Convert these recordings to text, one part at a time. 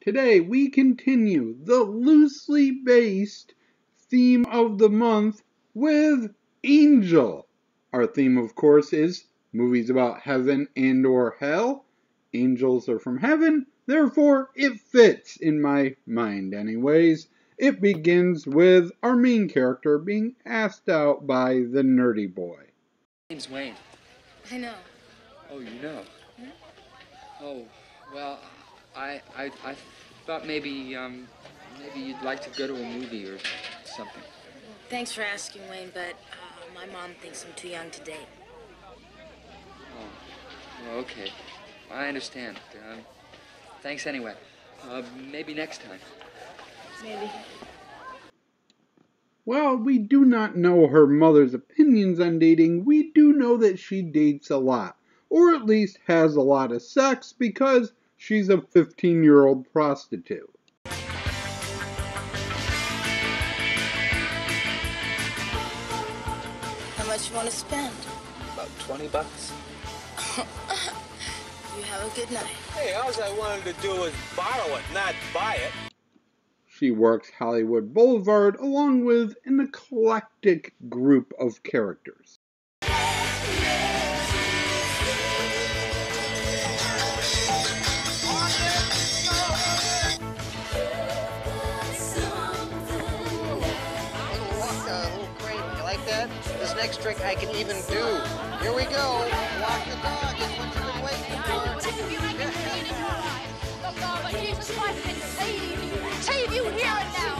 Today we continue the loosely based theme of the month with Angel. Our theme, of course, is movies about heaven and or hell. Angels are from heaven, therefore it fits in my mind anyways. It begins with our main character being asked out by the nerdy boy. My name's Wayne. I know. Oh, you know? Hmm? Oh, well, I thought maybe you'd like to go to a movie or something. Thanks for asking, Wayne, but my mom thinks I'm too young to date. Oh, well, okay. I understand. Thanks anyway. Maybe next time. Maybe. While we do not know her mother's opinions on dating, we do know that she dates a lot, or at least has a lot of sex because she's a 15-year-old prostitute. How much you want to spend? About $20. You have a good night. Hey, all I wanted to do was borrow it, not buy it. She works Hollywood Boulevard along with an eclectic group of characters. This next trick I can even do. Here we go. Walk the dog is what you've been waiting for. Jesus Christ can save you here and now.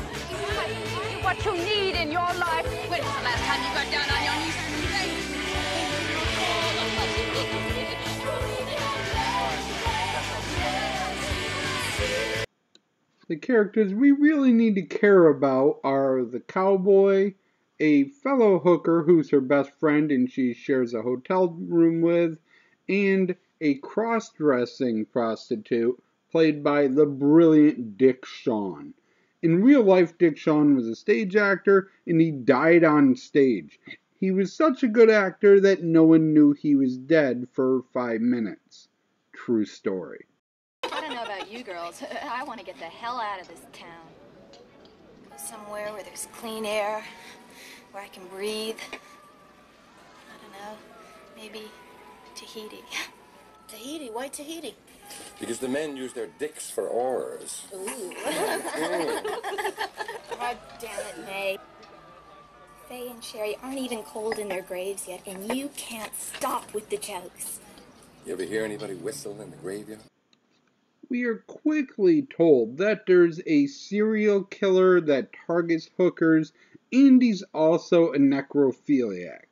What you need in your life. When was the last time you got down on your knees and prayed? The characters we really need to care about are the cowboy, a fellow hooker who's her best friend and she shares a hotel room with, and a cross-dressing prostitute played by the brilliant Dick Shawn. In real life, Dick Shawn was a stage actor and he died on stage. He was such a good actor that no one knew he was dead for 5 minutes. True story. I don't know about you girls. I want to get the hell out of this town. Go somewhere where there's clean air, where I can breathe. I don't know, maybe Tahiti. Tahiti? Why Tahiti? Because the men use their dicks for oars. Ooh. God damn it, May. Faye and Sherry aren't even cold in their graves yet, and you can't stop with the jokes. You ever hear anybody whistle in the graveyard? We are quickly told that there's a serial killer that targets hookers, and he's also a necrophiliac.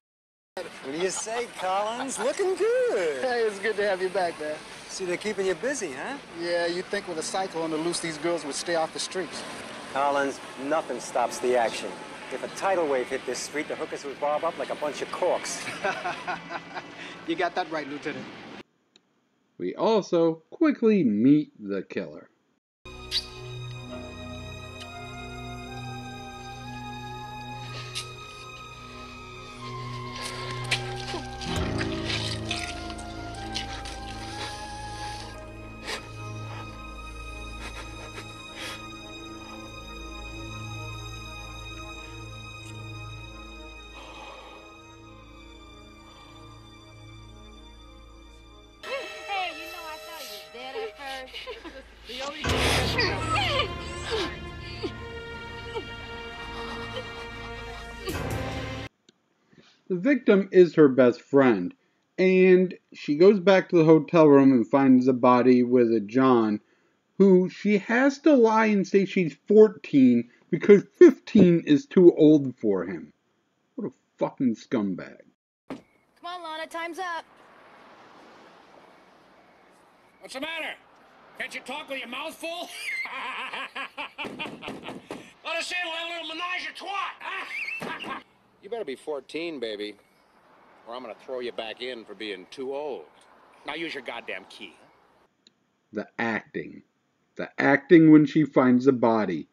What do you say, Collins? Looking good. Hey, it's good to have you back, man. See, they're keeping you busy, huh? Yeah, you'd think with a cycle on the loose, these girls would stay off the streets. Collins, nothing stops the action. If a tidal wave hit this street, the hookers would bob up like a bunch of corks. You got that right, Lieutenant. We also quickly meet the killer. The victim is her best friend, and she goes back to the hotel room and finds a body with a John, who she has to lie and say she's 14 because 15 is too old for him. What a fucking scumbag. Come on, Lana, time's up. What's the matter? Can't you talk with your mouth full? Let us in, we'll have a little menage a trois. You better be 14, baby, or I'm gonna throw you back in for being too old. Now use your goddamn key. The acting. The acting when she finds the body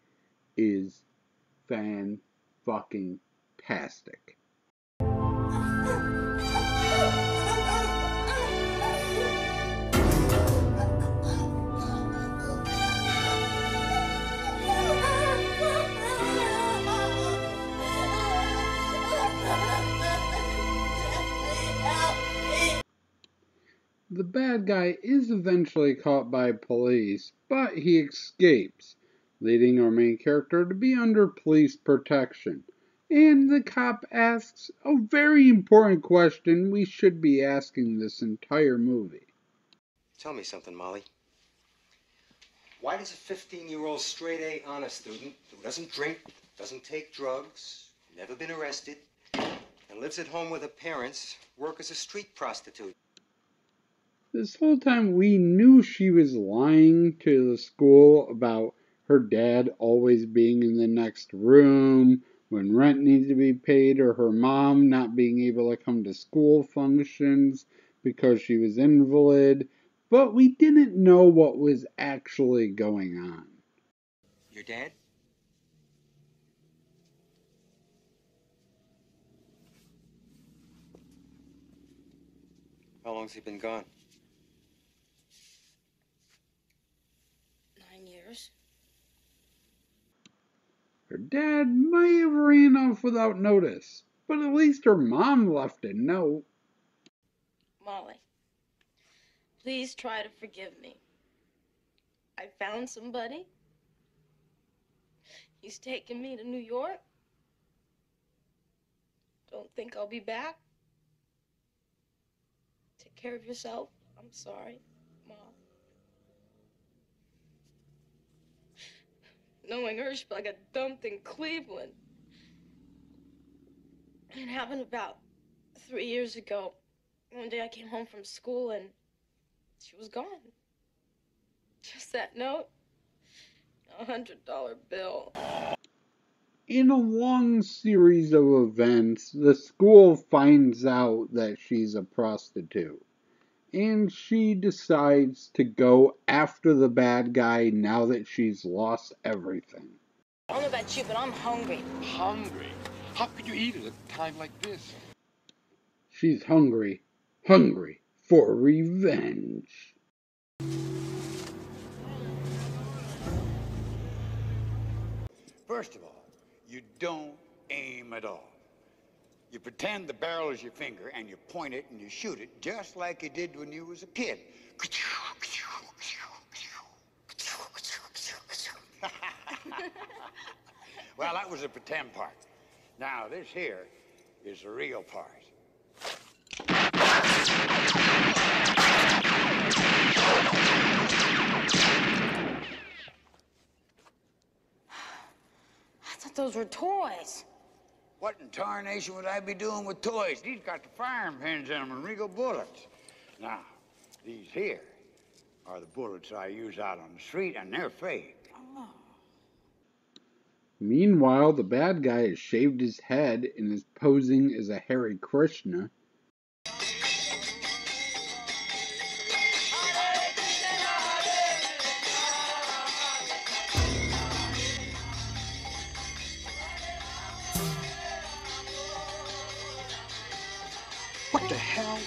is fan-fucking-tastic. guy is eventually caught by police, but he escapes, leading our main character to be under police protection. And the cop asks a very important question we should be asking this entire movie. Tell me something, Molly. Why does a 15-year-old straight-A honor student who doesn't drink, doesn't take drugs, never been arrested, and lives at home with her parents work as a street prostitute? This whole time we knew she was lying to the school about her dad always being in the next room when rent needs to be paid, or her mom not being able to come to school functions because she was invalid, but we didn't know what was actually going on. Your dad? How long's he been gone? 9 years. Her dad might have ran off without notice, but at least her mom left a note. Molly, please try to forgive me. I found somebody. He's taking me to New York. Don't think I'll be back. Take care of yourself. I'm sorry, Mom. Knowing Hirschberg got dumped in Cleveland. It happened about 3 years ago. One day I came home from school and she was gone. Just that note, a $100 bill. In a long series of events, the school finds out that she's a prostitute, and she decides to go after the bad guy now that she's lost everything. I don't know about you, but I'm hungry. Hungry? How could you eat at a time like this? She's hungry for revenge. First of all, you don't aim at all. You pretend the barrel is your finger and you point it and you shoot it just like you did when you was a kid. Well, that was the pretend part. Now, this here is the real part. I thought those were toys. What in tarnation would I be doing with toys? These got the firing pins in them and real bullets. Now, these here are the bullets I use out on the street, and they're fake. Oh. Meanwhile, the bad guy has shaved his head and is posing as a Hare Krishna. What the hell?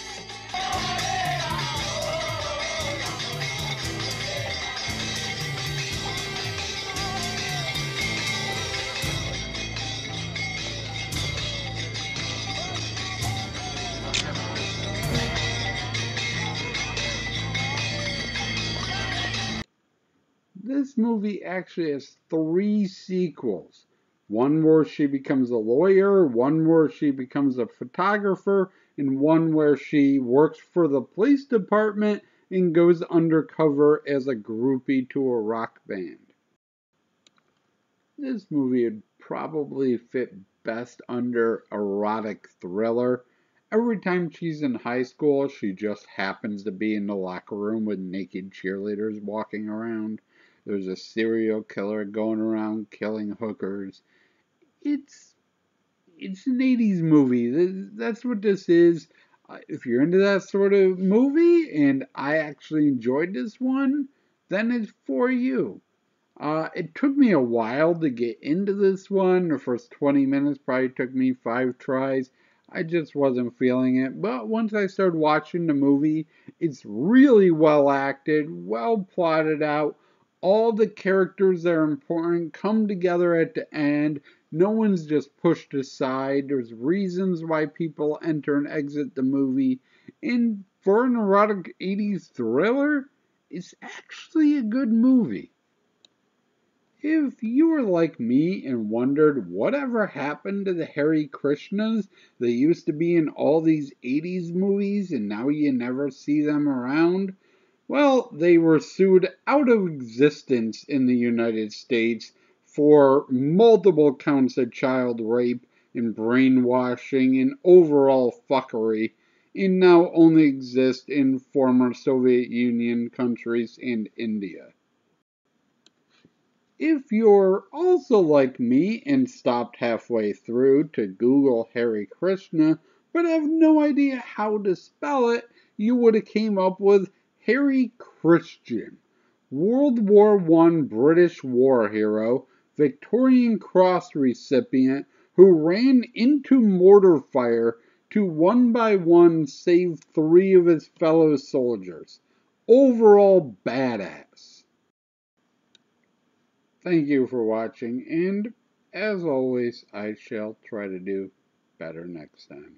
This movie actually has 3 sequels. One where she becomes a lawyer, one where she becomes a photographer, and one where she works for the police department and goes undercover as a groupie to a rock band. This movie would probably fit best under erotic thriller. Every time she's in high school, she just happens to be in the locker room with naked cheerleaders walking around. There's a serial killer going around killing hookers. It's an 80s movie. That's what this is. If you're into that sort of movie, and I actually enjoyed this one, then it's for you. It took me a while to get into this one. The first 20 minutes probably took me 5 tries. I just wasn't feeling it. But once I started watching the movie, it's really well acted, well plotted out. All the characters that are important come together at the end. No one's just pushed aside. There's reasons why people enter and exit the movie. And for an erotic 80s thriller, is actually a good movie. If you were like me and wondered whatever happened to the Hare Krishnas that used to be in all these 80s movies and now you never see them around, well, they were sued out of existence in the United States for multiple counts of child rape and brainwashing and overall fuckery, and now only exist in former Soviet Union countries and India. If you're also like me and stopped halfway through to Google Hare Krishna but have no idea how to spell it, you would have came up with Harry Christian, World War I British war hero, Victorian Cross recipient who ran into mortar fire to one by one save 3 of his fellow soldiers. Overall badass. Thank you for watching, and as always, I shall try to do better next time.